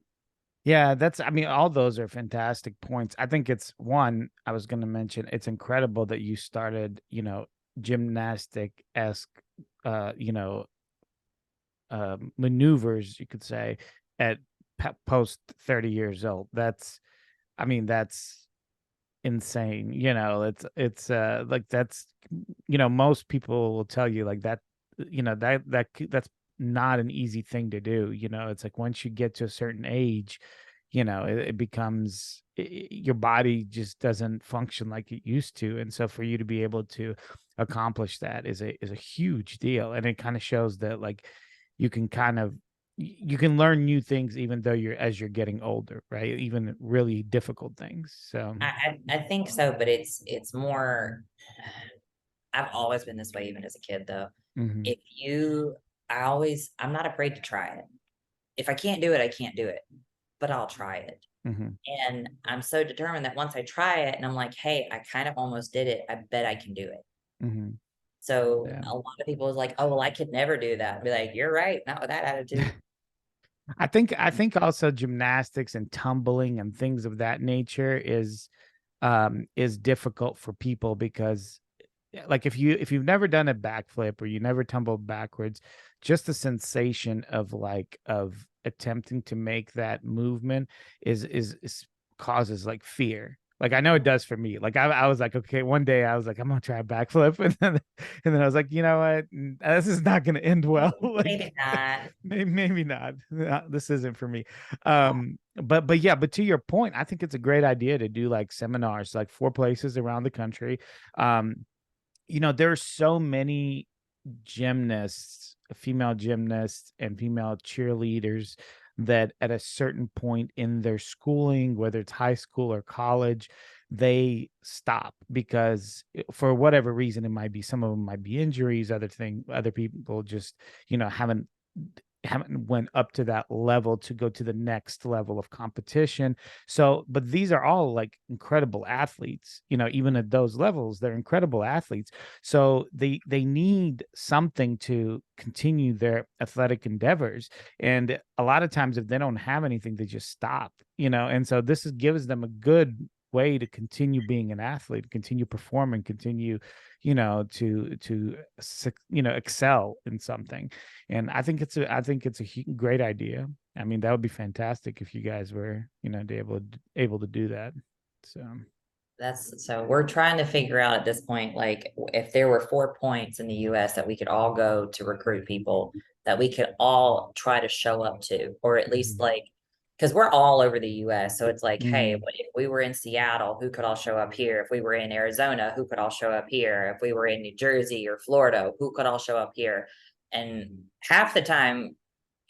Yeah, I mean, all those are fantastic points. I think it's one, I was going to mention, it's incredible that you started, gymnastic-esque, uh, you know, maneuvers, you could say, at post 30 years old. I mean, that's insane. Like most people will tell you like that, that's not an easy thing to do. It's like once you get to a certain age, it becomes your body just doesn't function like it used to. And so for you to be able to accomplish that is a huge deal. And it kind of shows that like you can kind of you can learn new things even though you're getting older, right? Even really difficult things. So I think so, but it's more. I've always been this way, even as a kid, though. mhm, If you, I'm not afraid to try it. If I can't do it, I can't do it, but I'll try it. mhm, And I'm so determined that once I try it and I'm like, hey, I kind of almost did it, I bet I can do it. mhm, So yeah. a lot of people is like, oh, well, I could never do that. Be like, you're right, not with that attitude. I think also gymnastics and tumbling and things of that nature is difficult for people because like if you've never done a backflip or you never tumbled backwards, just the sensation of like of attempting to make that movement is causes like fear. Like I know it does for me. Like I was like, okay, one day I was like, I'm gonna try a backflip, and then I was like, you know what, this is not gonna end well. Maybe Like not. maybe not. This isn't for me. But yeah, but to your point, I think it's a great idea to do like seminars, like 4 places around the country. Um, there are so many gymnasts, female gymnasts and female cheerleaders that at a certain point in their schooling, whether it's high school or college, they stop because for whatever reason, it might be some of them might be injuries, other people just, haven't went up to that level to go to the next level of competition. So, but these are all like incredible athletes, even at those levels, they're incredible athletes. So they need something to continue their athletic endeavors. And a lot of times if they don't have anything, they just stop, and so gives them a good way to continue being an athlete, continue performing, continue, excel in something. And I think it's a great idea. I mean, that would be fantastic if you guys were, able to do that. So, So we're trying to figure out at this point, like if there were 4 points in the US that we could all go to recruit people that we could all try to show up to, or at least mhm, like, because we're all over the US. So it's like, hey, mhm, what if we were in Seattle, who could all show up here? If we were in Arizona, who could all show up here? If we were in New Jersey or Florida, who could all show up here? And half the time,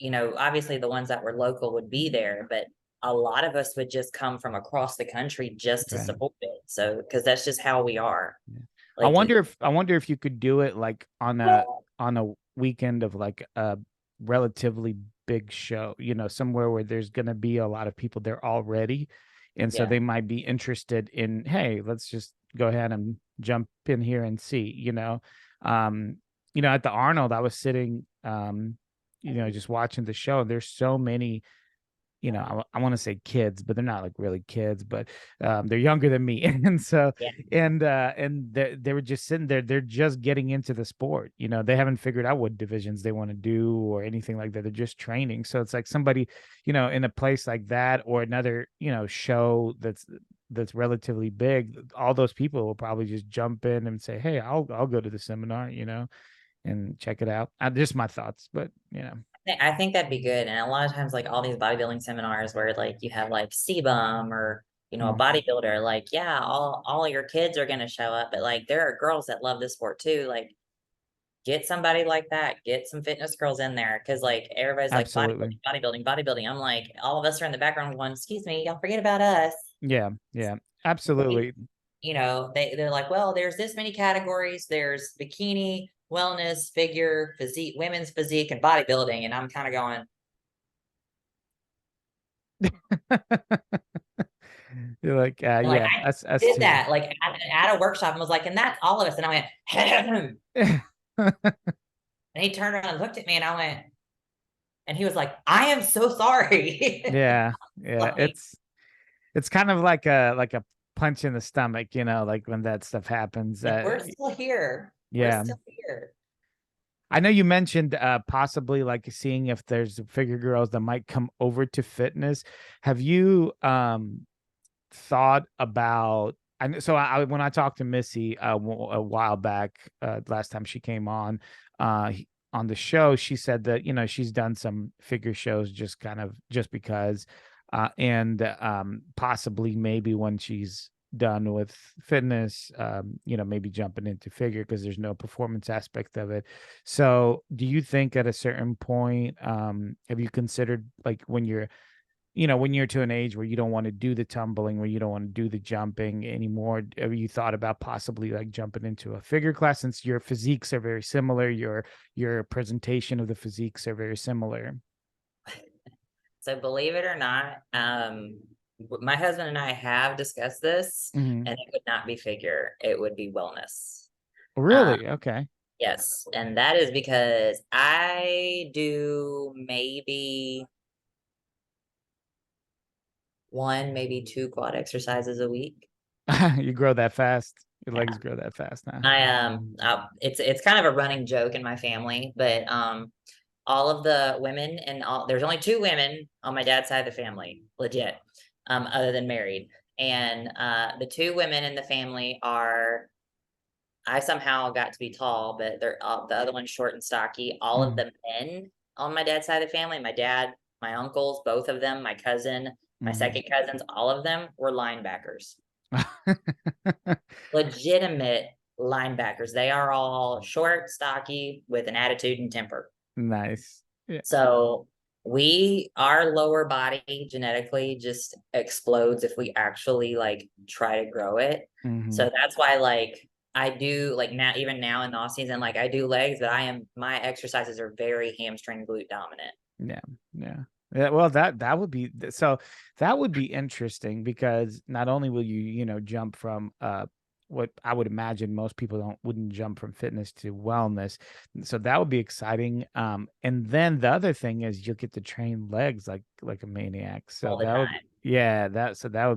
obviously the ones that were local would be there, but a lot of us would just come from across the country just to right. support it. So, because that's just how we are. Yeah. Like, I wonder if you could do it like on a weekend of like a relatively big show, somewhere where there's going to be a lot of people there already. And so yeah, they might be interested in, hey, let's just go ahead and jump in here and see, Um, at the Arnold, I was sitting just watching the show. There's so many, I want to say kids, but they're not like really kids, but they're younger than me. And so, yeah, and they were just sitting there. They're just getting into the sport. They haven't figured out what divisions they want to do or anything like that. They're just training. So it's like somebody, in a place like that or another, show that's relatively big. All those people will probably just jump in and say, "Hey, I'll go to the seminar," and check it out. Just my thoughts, but I think that'd be good. And a lot of times, like all these bodybuilding seminars where like you have like CBum or a mm, bodybuilder, like yeah, all your kids are gonna show up, but like there are girls that love this sport too. Like get somebody like that, get some fitness girls in there, because like everybody's like absolutely. bodybuilding, bodybuilding, bodybuilding. I'm like, all of us are in the background going, excuse me, y'all forget about us. Yeah, yeah, Like, absolutely. they're like, well, there's this many categories. There's bikini, wellness, figure, physique, women's physique, and bodybuilding. And I'm kind of going, You're like, like yeah, I us did too. that like at a workshop and was like, and that's all of us. And I went, and he turned around and looked at me and I went, and he was like, I am so sorry. Yeah, yeah. Like, It's kind of like a punch in the stomach, like when that stuff happens. like we're still here. We're Yeah. still here. I know you mentioned possibly like seeing if there's figure girls that might come over to fitness. Have you thought about when I talked to Missy a while back, last time she came on the show, she said that she's done some figure shows just because, and possibly maybe when she's done with fitness, maybe jumping into figure because there's no performance aspect of it. So do you think at a certain point, have you considered like when you're to an age where you don't want to do the tumbling, where you don't want to do the jumping anymore, have you thought about possibly like jumping into a figure class since your physiques are very similar, your presentation of the physiques are very similar? So believe it or not, my husband and I have discussed this, Hmm. and it would not be figure, it would be wellness. Um, Really? Okay. yes, and that is because I do maybe one, maybe two quad exercises a week. You grow that fast. Your Yeah. legs grow that fast now. It's kind of a running joke in my family, but all of the women and all there's only two women on my dad's side of the family, legit, other than married. And the two women in the family are I somehow got to be tall, but they're the other one's short and stocky. All of Mm. the men on my dad's side of the family, my dad, my uncles, both of them, my cousin, my Mm. second cousins, all of them were linebackers. Legitimate linebackers. They are all short, stocky, with an attitude and temper. Nice. Yeah. So our lower body genetically just explodes if we actually like try to grow it. Mm-hmm. So that's why like I do like now, even now in the off season, like I do legs, but my exercises are very hamstring glute dominant. Yeah, yeah. Yeah, well, that would be so that would be interesting because not only will you, jump from what I would imagine most people wouldn't jump from fitness to wellness. So that would be exciting. And then the other thing is you'll get to train legs like a maniac. So All the that would time. yeah, that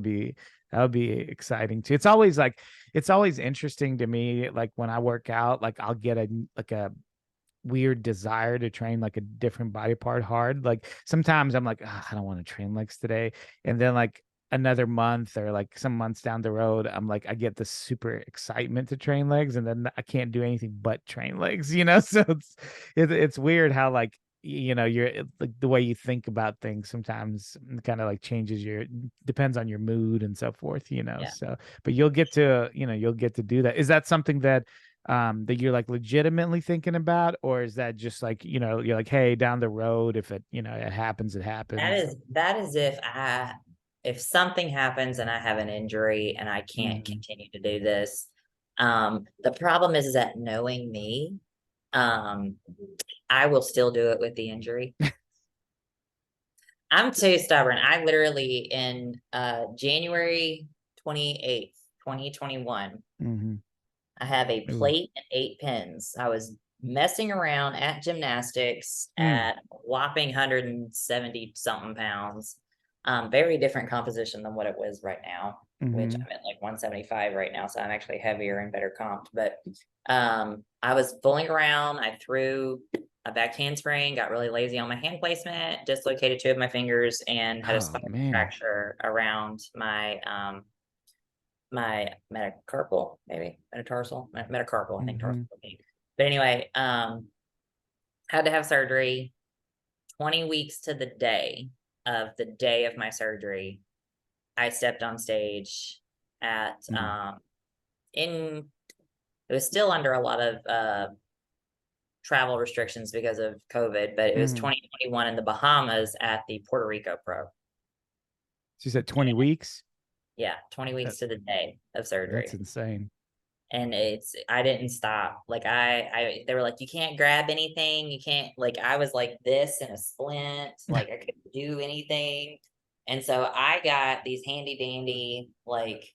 would be exciting too. It's always interesting to me, like when I work out, like I'll get a weird desire to train like a different body part hard. Like sometimes I'm like, I don't want to train legs today. And then like another month or like some months down the road, I'm like, I get this super excitement to train legs, and then I can't do anything but train legs, So it's weird how like you're like the way you think about things sometimes kind of like changes your depends on your mood and so forth, Yeah. so but you'll get to do that. Is that something that you're like legitimately thinking about, or is that just like you're like, hey, down the road, if it happens, it happens? That is if something happens and I have an injury and I can't Mhm. continue to do this. The problem is that knowing me, um, I will still do it with the injury. I'm too stubborn. I literally in January 28th, 2021, Mhm. I have a Ooh. plate and 8 pins. I was messing around at gymnastics Mm. at whopping 170 something pounds. Very different composition than what it was right now, which Mhm. I'm at like 175 right now. So I'm actually heavier and better comped. But I was fooling around. I threw a back handspring, got really lazy on my hand placement, dislocated two of my fingers, and had a Oh spinal man. fracture around my metacarpal, maybe metatarsal, metacarpal, I think tarsal. Mhm. But anyway, had to have surgery. 20 weeks to the day of my surgery, I stepped on stage at Mm. in it was still under a lot of travel restrictions because of COVID, but it was Mhm. 2021 in the Bahamas at the Puerto Rico Pro. She said 20 weeks. Yeah, 20 That, weeks to the day of that's surgery. insane. And I didn't stop. Like they were like, you can't grab anything. You can't, like, I was like this in a splint, like I couldn't do anything. And so I got these handy dandy, like,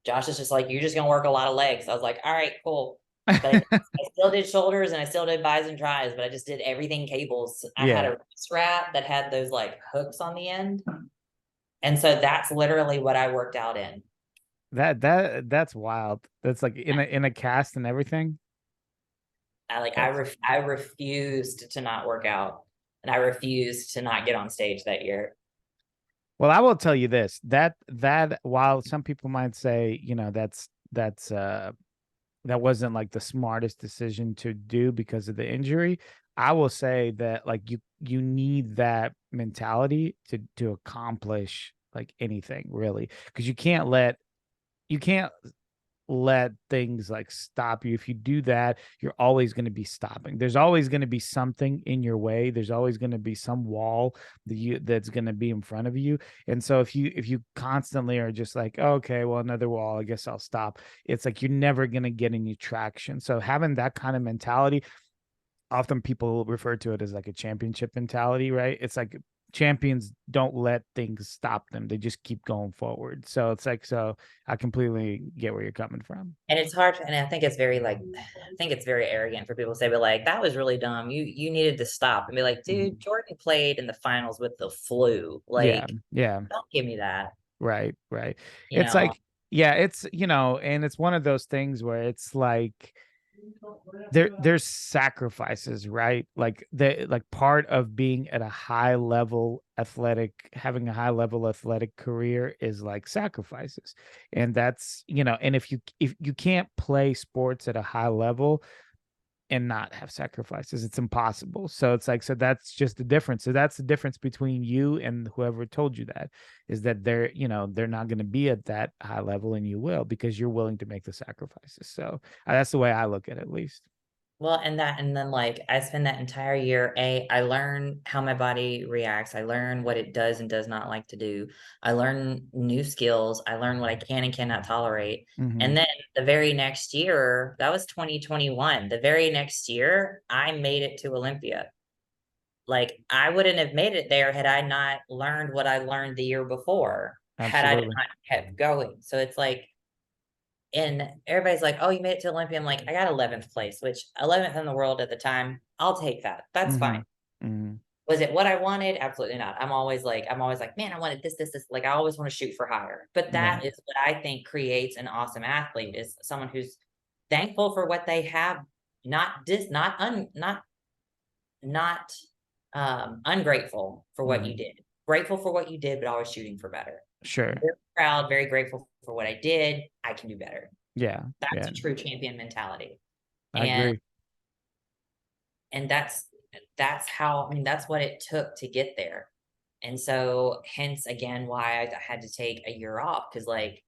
Josh is just like, you're just gonna work a lot of legs. I was like, all right, cool. But I still did shoulders and I still did bis and tris, but I just did everything cables. I had a Yeah. wrist wrap that had those like hooks on the end. And so that's literally what I worked out in. That's wild. That's like in a cast and everything. That's I refused to not work out, and I refused to not get on stage that year. Well, I will tell you this, that while some people might say, that wasn't like the smartest decision to do because of the injury, I will say that like you need that mentality to accomplish like anything really, because you can't let things like stop you. If you do that, you're always going to be stopping. There's always going to be something in your way. There's always going to be some wall that's going to be in front of you. And so if you constantly are just like, oh, okay, well, another wall, I guess I'll stop. It's like you're never going to get any traction. So having that kind of mentality, often people refer to it as like a championship mentality, right? It's like champions don't let things stop them. They just keep going forward. So it's like, so I completely get where you're coming from. And it's hard, and I think it's very like, I think it's very arrogant for people to say, but like, that was really dumb. You needed to stop and be like, dude, Mhm. Jordan played in the finals with the flu. Yeah. Like, Yeah. don't give me that, Right. Right. you It's know. like, Yeah, it's, and it's one of those things where it's like there's sacrifices, right? Like part of being at a high level athletic, having a high level athletic career is like sacrifices. And that's, and if you can't play sports at a high level and not have sacrifices, it's impossible. So it's like, so that's just the difference. So that's the difference between you and whoever told you that, is that they're not going to be at that high level and you will, because you're willing to make the sacrifices. So that's the way I look at least. Well, and then like I spend that entire year, I learn how my body reacts. I learn what it does and does not like to do. I learn new skills. I learn what I can and cannot tolerate. Mm-hmm. And then the very next year, that was 2021. The very next year, I made it to Olympia. Like I wouldn't have made it there had I not learned what I learned the year before, had I Absolutely. not kept going. So it's like, and everybody's like, "Oh, you made it to Olympia." I'm like, "I got 11th place, which 11th in the world at the time. I'll take that. That's Mm-hmm. fine." Mm-hmm. Was it what I wanted? Absolutely not. I'm always like, "Man, I wanted this, this, this." Like I always want to shoot for higher. But Right. that is what I think creates an awesome athlete is someone who's thankful for what they have, not dis not un not ungrateful for what Mm-hmm. you did. Grateful for what you did, but always shooting for better. Sure. Very proud, very grateful for what I did. I can do better. Yeah. That's Yeah. a true champion mentality. I And agree. that's how, I mean, that's what it took to get there. And so hence again why I had to take a year off because like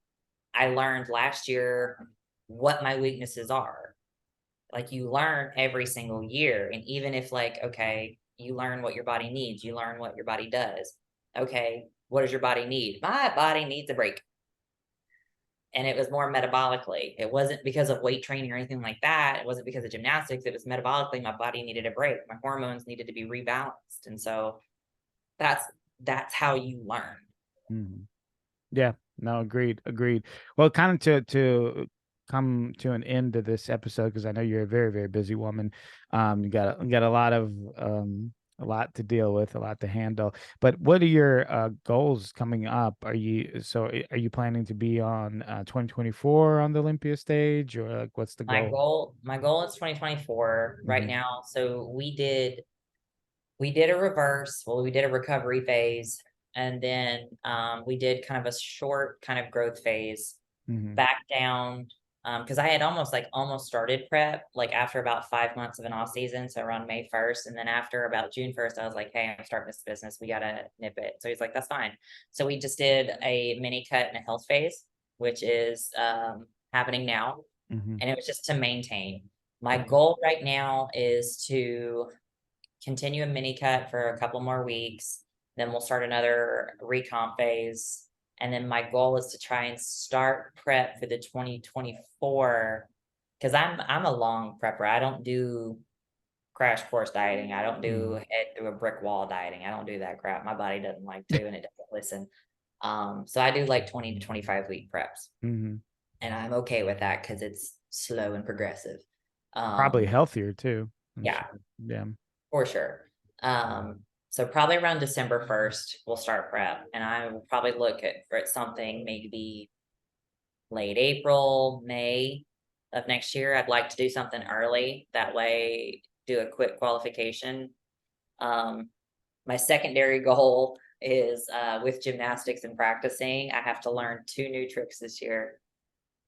I learned last year what my weaknesses are. Like you learn every single year. And even if like, okay, you learn what your body needs, you learn what your body does. Okay, what does your body need? My body needs a break. And it was more metabolically. It wasn't because of weight training or anything like that. It wasn't because of gymnastics. It was metabolically, my body needed a break. My hormones needed to be rebalanced. And so that's that's how you learn. Mm-hmm. Yeah, no, agreed, agreed. Well, kind of to come to an end to this episode, because I know you're a very, very busy woman. You got a lot of a lot to deal with, a lot to handle. But what are your goals coming up? Are you planning to be on 2024 on the Olympia stage, or like what's the goal? My goal is 2024 right Mm-hmm. now. So we did a reverse, well, we did a recovery phase, and then we did kind of a short kind of growth phase Mm-hmm. back down because I had almost started prep like after about 5 months of an off season, so around May 1st, and then after about June 1st, I was like, "Hey, I'm starting this business. We gotta nip it." So he's like, "That's fine." So we just did a mini cut and a health phase, which is happening now, Mm-hmm. and it was just to maintain. My Right. goal right now is to continue a mini cut for a couple more weeks. Then we'll start another recomp phase. And then my goal is to try and start prep for the 2024 because I'm a long prepper. I don't do crash course dieting. I don't do Mm-hmm. head through a brick wall dieting. I don't do that crap. My body doesn't like to and it doesn't listen. So I do like 20 to 25 week preps. Mm-hmm. And I'm okay with that because it's slow and progressive. Probably Um, healthier too, I'm yeah, sure. Yeah. for sure. So probably around December 1st, we'll start prep, and I will probably look at something maybe late April, May of next year. I'd like to do something early. That way, do a quick qualification. Um, my secondary goal is with gymnastics and practicing. I have to learn 2 new tricks this year.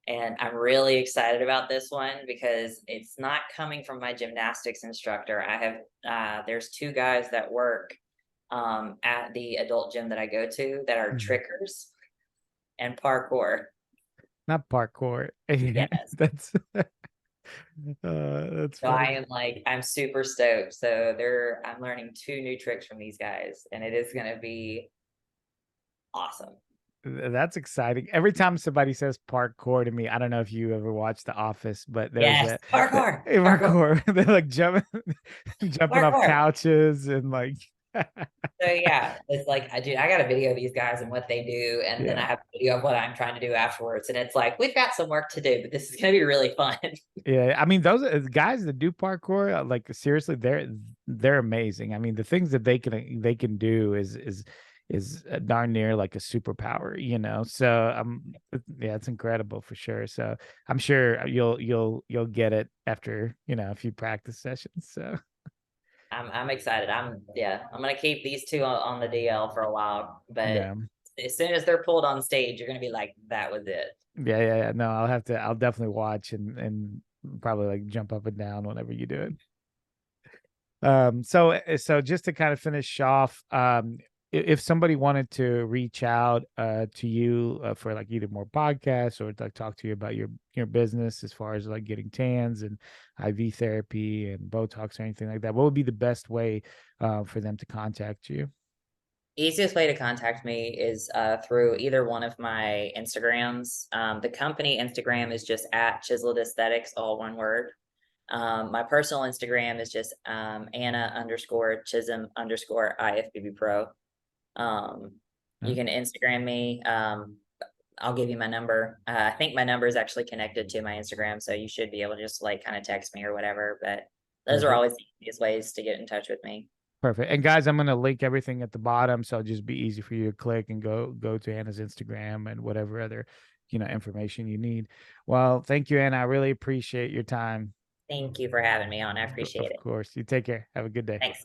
And I'm really excited about this one because it's not coming from my gymnastics instructor. I have there's 2 guys that work at the adult gym that I go to that are Mhm. trickers and parkour. Not parkour. Yes. That's So I funny. am like I'm super stoked. So I'm learning 2 new tricks from these guys and it is gonna be awesome. That's exciting. Every time somebody says parkour to me, I don't know if you ever watched The Office, but there's Yes, parkour, hey, parkour, parkour. They're like jumping off parkour. couches and like, So yeah, it's like I got a video of these guys and what they do, and then I yeah, have a video of what I'm trying to do afterwards. And it's like we've got some work to do, but this is gonna be really fun. yeah. I mean, those guys that do parkour, like seriously, they're amazing. I mean, the things that they can do is darn near like a superpower, you know. So yeah, it's incredible for sure. So I'm sure you'll get it after, you know, a few practice sessions. So I'm excited. I'm gonna keep these two on the DL for a while, but yeah. as soon as they're pulled on stage, you're gonna be like, that was it. Yeah. No, I'll definitely watch and probably like jump up and down whenever you do it. So just to kind of finish off, if somebody wanted to reach out to you for like either more podcasts or like talk to you about your business as far as like getting tans and IV therapy and Botox or anything like that, what would be the best way for them to contact you? Easiest way to contact me is through either one of my Instagrams. The company Instagram is just at Chiseled Aesthetics, all one word. My personal Instagram is just Anna underscore Chism underscore IFBB Pro. Um, you Huh? can Instagram me. I'll give you my number. I think my number is actually connected to my Instagram, so you should be able to just like kind of text me or whatever. But those are Perfect. always the easiest ways to get in touch with me. Perfect. And guys, I'm gonna link everything at the bottom, so it'll just be easy for you to click and go to Anna's Instagram and whatever other, you know, information you need. Well, thank you, Anna. I really appreciate your time. Thank you for having me on. I appreciate Of it. course. You take care. Have a good day. Thanks.